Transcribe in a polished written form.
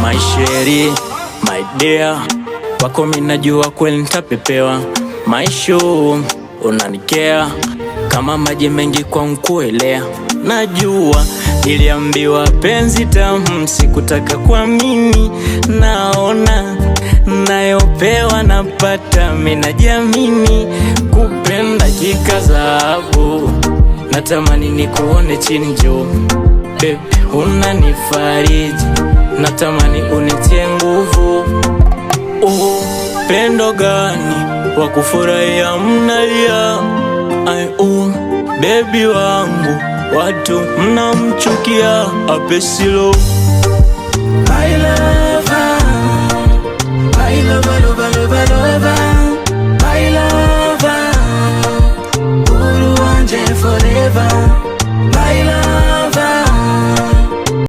My sheri, my dear, wako minajua kweli nitapepewa. My show, unanikea kama maji mengi kwa mkuelea. Najua niliambiwa penzi tamu, sikutaka kuamini. Naona nayopewa napata, minajiamini. Kupenda kikazabu, natamani nikuone chini njoo. Baby, unanifariji, natamani unitie nguvu. Pendo gani wakufurahia mnalia? Baby wangu, watu mnamchukia apesilo.